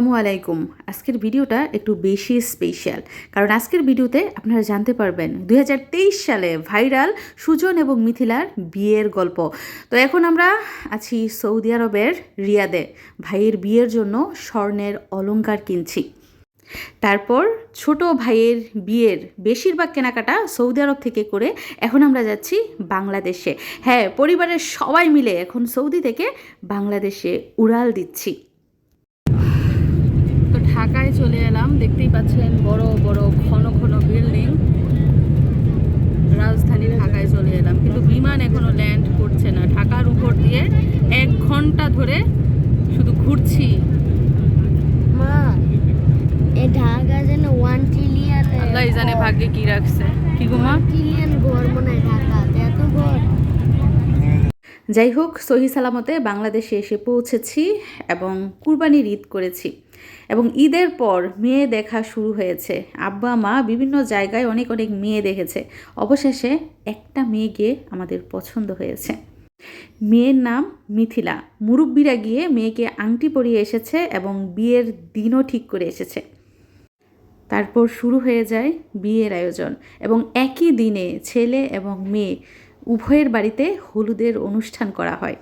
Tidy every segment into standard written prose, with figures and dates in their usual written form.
আসসালামু আলাইকুম। আজকের ভিডিওটা একটু বেশি স্পেশাল, কারণ আজকের ভিডিওতে আপনারা জানতে পারবেন 2023 সালে ভাইরাল সুজন এবং মিথিলার বিয়ের গল্প। তো এখন আমরা আছি সৌদি আরবের রিয়াদে, ভাইয়ের বিয়ের জন্য স্বর্ণের অলংকার কিনছি। তারপর ছোট ভাইয়ের বিয়ের বেশিরভাগ কেনাকাটা সৌদি আরব থেকে করে এখন আমরা যাচ্ছি বাংলাদেশে। হ্যাঁ, পরিবারের সবাই মিলে এখন সৌদি থেকে বাংলাদেশে উড়াল দিচ্ছি। তো ঢাকায় চলে এলাম, দেখতেই পাচ্ছেন বড় বড় ঘন ঘন বিল্ডিং। রাজধানী ঢাকায় চলে এলাম, কিন্তু বিমান এখনো ল্যান্ড করছে না। ঢাকার উপর দিয়ে 1 ঘন্টা ধরে শুধু ঘুরছি। মা, এই ঢাকা যেন 1 ট্রিলিয়ন, আল্লাহ জানে ভাগ্যে কি রাখছে। কি গো মা? 1 ট্রিলিয়ন ঘর মনে হয় ঢাকাতে, এত ঘর। যাই হোক, সহি সালামতে বাংলাদেশে এসে পৌঁছেছি এবং কুরবানির ঈদ করেছি। এবং ঈদের পর মেয়ে দেখা শুরু হয়েছে। আব্বা মা বিভিন্ন জায়গায় অনেক অনেক মেয়ে দেখেছে। অবশেষে একটা মেয়েকে আমাদের পছন্দ হয়েছে। মেয়ের নাম মিথিলা। মুরব্বিরা গিয়ে মেয়েকে আংটি পরিয়ে এসেছে এবং বিয়ের দিনও ঠিক করে এসেছে। তারপর শুরু হয়ে যায় বিয়ের আয়োজন এবং একই দিনে ছেলে এবং মেয়ে উভয়ের বাড়িতে হলুদের অনুষ্ঠান করা হয়।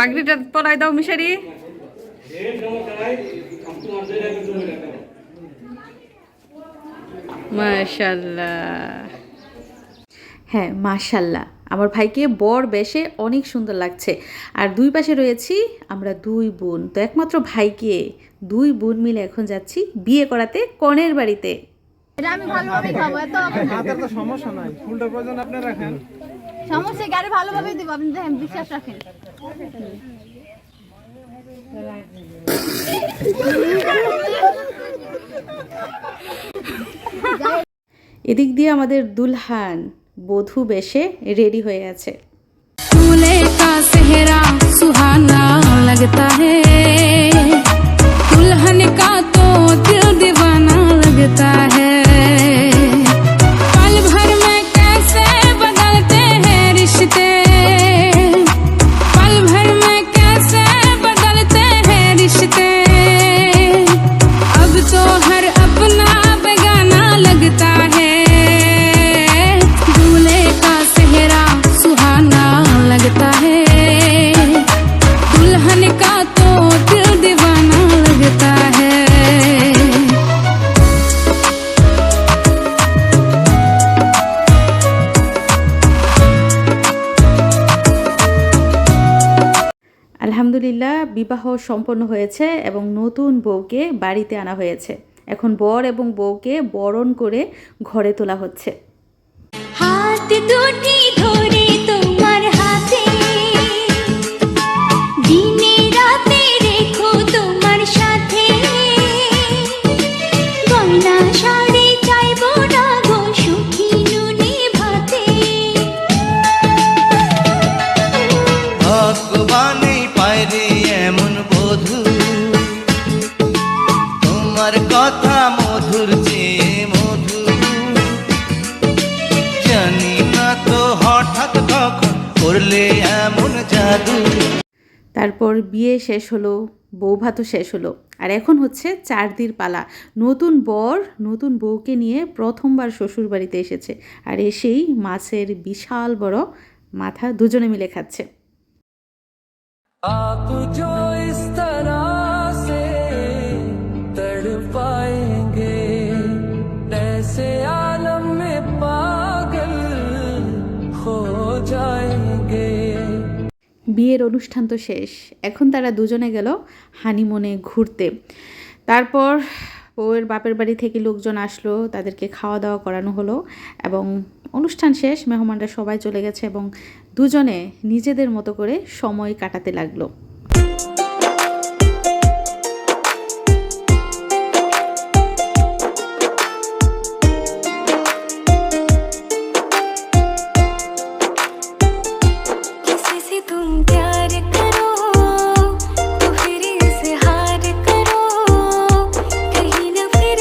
পাগড়িটা পরাই দাও মিশারি। মাশাআল্লাহ। হ্যাঁ, মাশাআল্লাহ, আমার ভাইকে বর বেশে অনেক সুন্দর লাগছে। আর দুই পাশে রয়েছি আমরা 2 বোন। তো একমাত্র ভাইকে 2 বোন মিলে এখন যাচ্ছি বিয়ে করাতে কনের বাড়িতে। এটা আমি ভালোভাবে খাবো, এত আপনার তো সমস্যা নাই, ফুলটা প্রয়োজন আপনি রাখেন। সমস্যা গাড়ি ভালোভাবে দিব, আপনি দেখেন, বিশ্বাস রাখেন। এদিক দিয়ে আমাদের দুলহান বধূ বেশে রেডি হয়ে আছে। दूल्हे का सेहरा सुहाना लगता है, दुल्हन का तो दिल दीवाना लगता है। पल भर में कैसे बदलते हैं रिश्ते, पल भर में कैसे बदलते हैं रिश्ते। अब तो हर अपना बेगाना लगता है, दूल्हे का सेहरा सुहाना लगता है, दुल्हन का तो दिल दीवाना लगता है। আলহামদুলিল্লাহ, বিবাহ সম্পন্ন হয়েছে এবং নতুন বউকে বাড়িতে আনা হয়েছে। এখন বর এবং বউকে বরণ করে ঘরে তোলা হচ্ছে। हाथ दूठी धोरे तुम्हार हाथे, दिने राते रेखो तुम्हार साथे, गयना शाड़ी चाइबो ना गो सुखी नुने भाते। ভগবানই পায়রে এমন বধূ, তোমার কথা মধুর চেয়ে মধু, জানি না তো হঠাৎ কখন করলে এমন জাদু। তারপর বিয়ে শেষ হলো, বউ ভাতও শেষ হলো, আর এখন হচ্ছে চারদির পালা। নতুন বর নতুন বউকে নিয়ে প্রথমবার শ্বশুর বাড়িতে এসেছে, আর এসেই মাছের বিশাল বড় মাথা দুজনে মিলে খাচ্ছে। आप जो इस तरह से तड़पाएंगे, ऐसे आलम में पागल हो जाएंगे। বিয়ের অনুষ্ঠান তো শেষ, এখন তারা দুজনে গেল হানিমুনে ঘুরতে। তারপর বউয়ের বাপের বাড়ি থেকে লোকজন আসলো, তাদেরকে খাওয়া দাওয়া করানো হলো এবং অনুষ্ঠান শেষ, মেহমানরা সবাই চলে গেছে এবং দুজনে নিজেদের মতো করে সময় কাটাতে লাগলো। किसी से तुम प्यार करो तो फिर इजहार करो, कहीं न फिर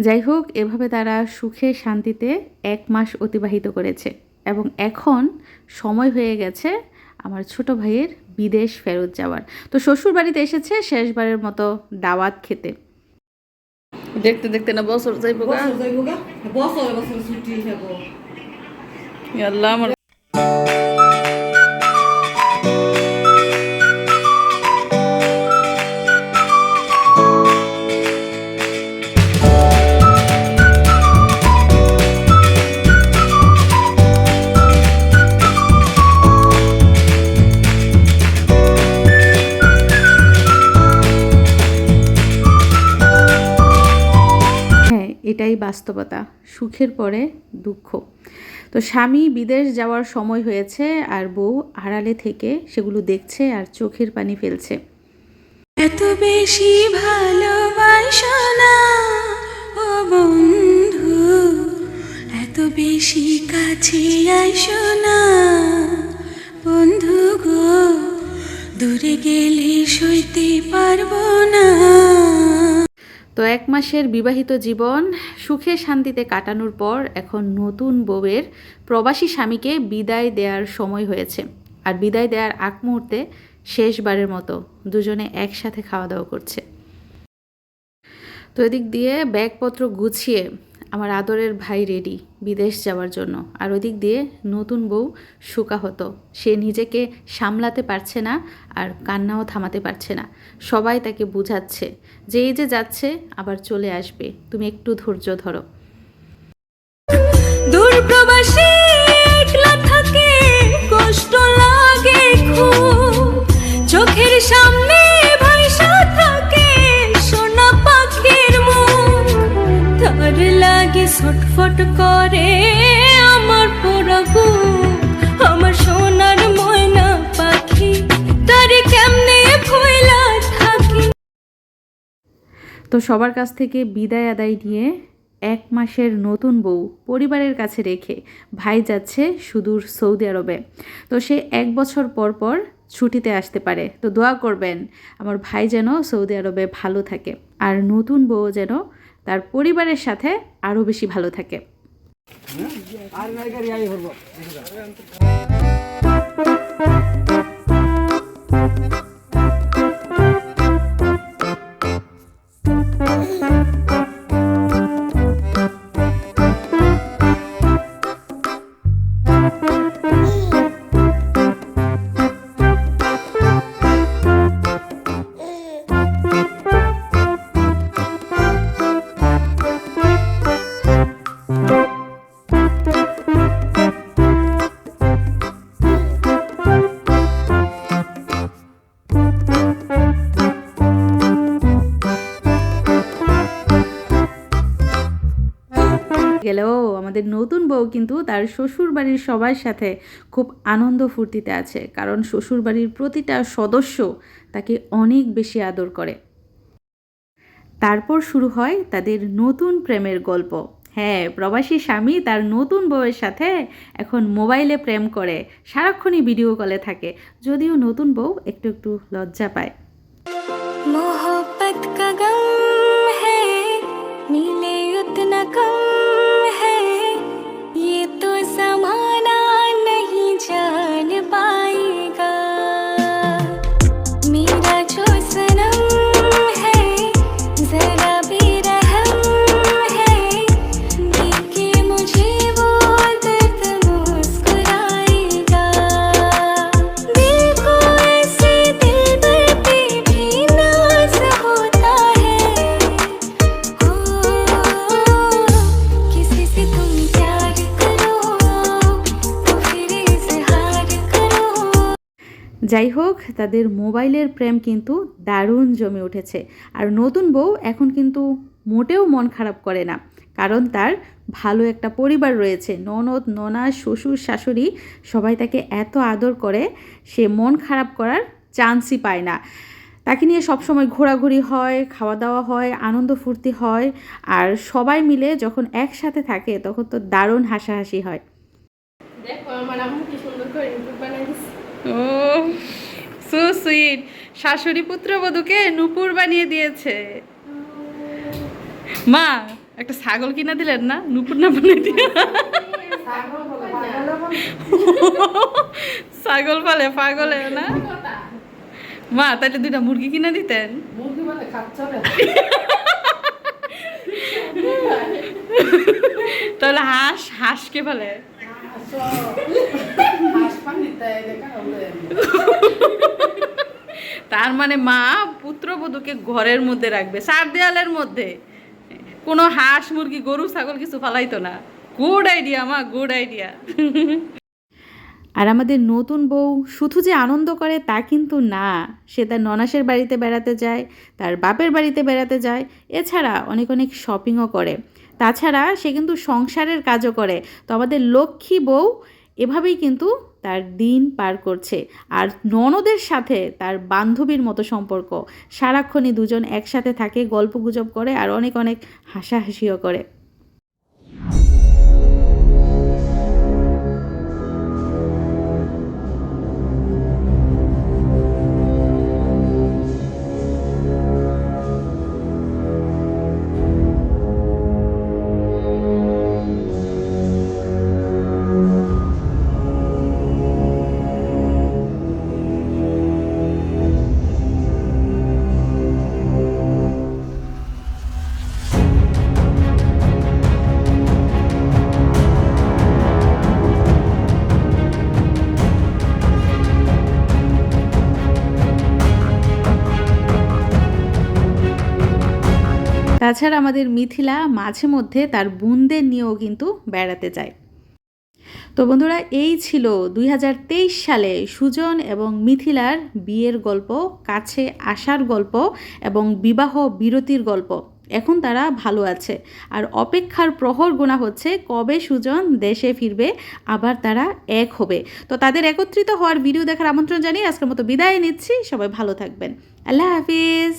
যাই হোক, এভাবে তারা সুখে শান্তিতে 1 মাস অতিবাহিত করেছে এবং এখন সময় হয়ে গেছে আমার ছোট ভাইয়ের বিদেশ ফেরত যাওয়ার। তো শ্বশুর বাড়িতে এসেছে শেষবারের মতো দাওয়াত খেতে। দেখতে দেখতে না বছর যাইব গা। আল্লাহ আমার এটাই বাস্তবতা, সুখের পরে দুঃখ। তো স্বামী বিদেশ যাওয়ার সময় হয়েছে আর বউ আড়ালে থেকে সেগুলো দেখছে আর চোখের পানি ফেলছে। এত বেশি ভালোবাসো না ও বন্ধু, এত বেশি কাছে আইসো না বন্ধু গো, দূরে গেলে সইতে পারবো না। তো 1 মাসের বিবাহিত জীবন সুখে শান্তিতে কাটানোর পর এখন নতুন বউয়ের প্রবাসী স্বামীকে বিদায় দেওয়ার সময় হয়েছে। আর বিদায় দেওয়ার আগ মুহূর্তে শেষবারের মতো দুজনে একসাথে খাওয়া দাওয়া করছে। তো এদিক দিয়ে ব্যাগপত্র গুছিয়ে আমার আদরের ভাই রেডি বিদেশ যাওয়ার জন্য, আর ওদিক দিয়ে নতুন বউ শোকাহত। সে নিজেকে সামলাতে পারছে না আর কান্নাও থামাতে পারছে না। সবাই তাকে বুঝাচ্ছে যে এই যে যাচ্ছে আবার চলে আসবে, তুমি একটু ধৈর্য ধরো। দূর প্রবাসী একলা থাকে, কষ্ট লাগে খুব, চোখের সামনে ভাইসা থাকে সোনা পাখির মুখ, তার লাগে ছটফট করে আমার পোড়া বুক, আমার সোনার ময়না পাখি তার কেমনে ভুইলা থাকি। তো সবার কাছ থেকে বিদায় আদায় নিয়ে 1 মাসের নতুন বউ পরিবারের কাছে রেখে ভাই যাচ্ছে সুদূর সৌদি আরবে। তো সে 1 বছর পর পর ছুটিতে আসতে পারে। তো দোয়া করবেন আমার ভাই যেন সৌদি আরবে ভালো থাকে আর নতুন বউ যেন তার পরিবারের সাথে আরও বেশি ভালো থাকে। গেলেও আমাদের নতুন বউ কিন্তু তার শ্বশুর বাড়ির সবার সাথে খুব আনন্দ ফুর্তিতে আছে, কারণ শ্বশুর বাড়ির প্রতিটা সদস্য তাকে অনেক বেশি আদর করে। তারপর শুরু হয় তাদের নতুন প্রেমের গল্প। হ্যাঁ, প্রবাসী স্বামী তার নতুন বউয়ের সাথে এখন মোবাইলে প্রেম করে, সারাক্ষণই ভিডিও কলে থাকে, যদিও নতুন বউ একটু একটু লজ্জা পায়। मोहब्बत का गम है मिले उतना कम है, ये तो ज़माना नहीं जान पाएगा, मेरा जो सनम है जरा भी रहम है, देख के मुझे वो दर्द मुस्कुराएगा, दिल को ऐसे दिलबर पे भी नाज होता है, हो किसी से तुम प्यार करो तो फिर इजहार करो। যাই হোক, তাদের মোবাইলের প্রেম কিন্তু দারুণ জমে উঠেছে। আর নতুন বউ এখন কিন্তু মোটেও মন খারাপ করে না, কারণ তার ভালো একটা পরিবার রয়েছে। ননদ, ননা, শ্বশুর, শাশুড়ি সবাই তাকে এত আদর করে, সে মন খারাপ করার চান্সই পায় না। তাকে নিয়ে সবসময় ঘোরাঘুরি হয়, খাওয়া দাওয়া হয়, আনন্দ ফুর্তি হয়, আর সবাই মিলে যখন একসাথে থাকে তখন তো দারুণ হাসাহাসি হয়। দেখো আমার আম্মু কি সুন্দর করে ইউটিউব বানাই দিচ্ছে। ও সো সুইট, শাশুড়ি পুত্রবধূকে নূপুর বানিয়ে দিয়েছে। মা একটা ছাগল কিনা দিলেন না নুপুর না বানিয়ে দিয়ে ছাগল পালে পাগলে না মা তাহলে 2টা মুরগি কিনা দিতেন তাহলে হাঁসকে ফেলে তার মানে মা পুত্রবধূকে ঘরের মধ্যে রাখবে 4 দেয়ালের মধ্যে, কোনো হাঁস মুরগি গরু ছাগল কিছু ফালাইতো না। গুড আইডিয়া মা, গুড আইডিয়া। আর আমাদের নতুন বউ শুধু যে আনন্দ করে তা কিন্তু না, সে তার ননাসের বাড়িতে বেড়াতে যায়, তার বাপের বাড়িতে বেড়াতে যায়, এছাড়া অনেক অনেক শপিংও করে। তাছাড়া সে কিন্তু সংসারের কাজও করে। তো আমাদের লক্ষ্মী বউ এভাবেই কিন্তু তার দিন পার করছে। আর ননদের সাথে তার বান্ধবীর মতো সম্পর্ক, সারাক্ষণই দুজন একসাথে থাকে, গল্প গুজব করে আর অনেক অনেক হাসাহাসিও করে। তাছাড়া আমাদের মিথিলা মাঝে মধ্যে তার বোনদের নিয়েও কিন্তু বেড়াতে যায়। তো বন্ধুরা, এই ছিল 2023 সালে সুজন এবং মিথিলার বিয়ের গল্প, কাছে আসার গল্প এবং বিবাহ বিরতির গল্প। এখন তারা ভালো আছে আর অপেক্ষার প্রহর গোনা হচ্ছে কবে সুজন দেশে ফিরবে, আবার তারা এক হবে। তো তাদের একত্রিত হওয়ার ভিডিও দেখার আমন্ত্রণ জানিয়ে আজকের মতো বিদায় নিচ্ছি। সবাই ভালো থাকবেন। আল্লাহ হাফিজ।